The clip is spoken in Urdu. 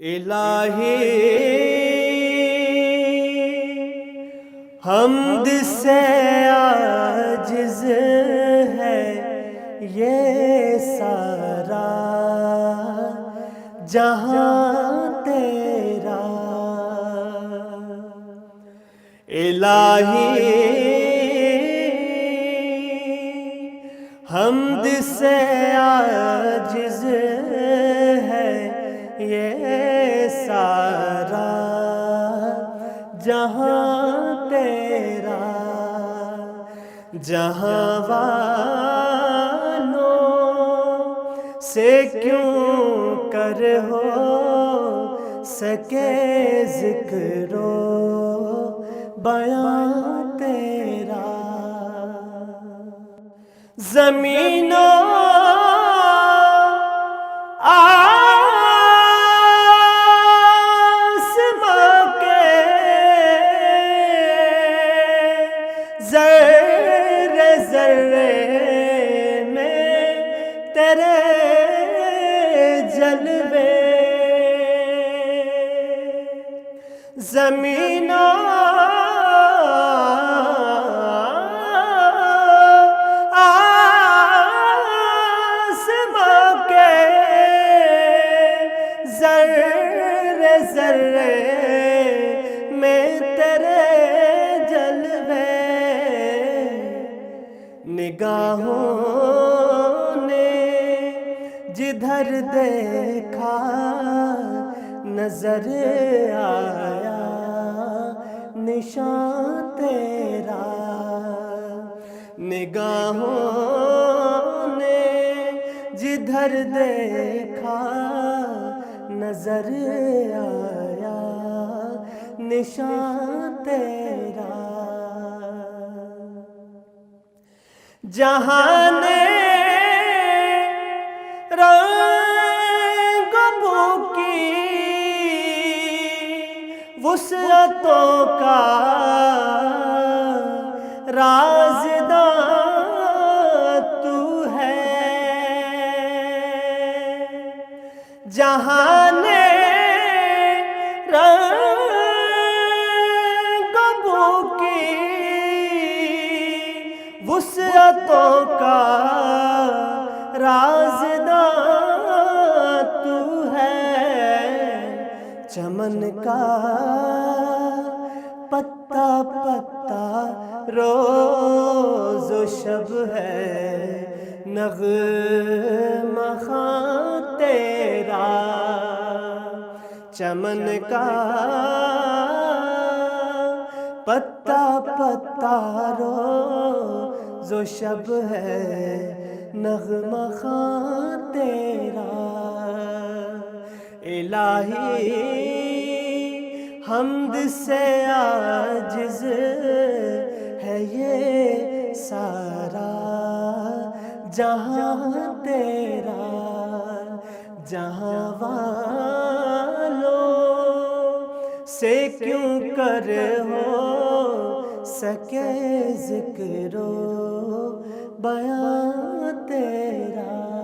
الہی حمد سے عاجز ہے یہ سارا جہاں تیرا، الہی حمد سے عاجز ہے یہ سارا جہاں تیرا، جہاں والوں سے کیوں کر ہو سکے ذکر و بیان تیرا، زمین و ذرے ذرے میں تیرے جلوے، زمین و آسمان کے ذرے ذرے میں تیرے نگاہوں نے جدھر دیکھا نظر آیا نشان تیرا، نگاہوں نے جدھر دیکھا نظر آیا نشان تیرا، جہان رنگ بو کی وسعتوں کا رازداں تو ہے، جہان وسعتوں کا رازداں تو ہے، چمن کا پتا پتا روز و شب ہے نغمہ خواں تیرا، چمن کا پتا پتا روز و شب ہے نغمہ خواں تیرا، الہی حمد سے عاجز ہے یہ سارا جہاں تیرا، جہاں والوں سے کیوں کر ہو سکے ذکر و بیان تیرا۔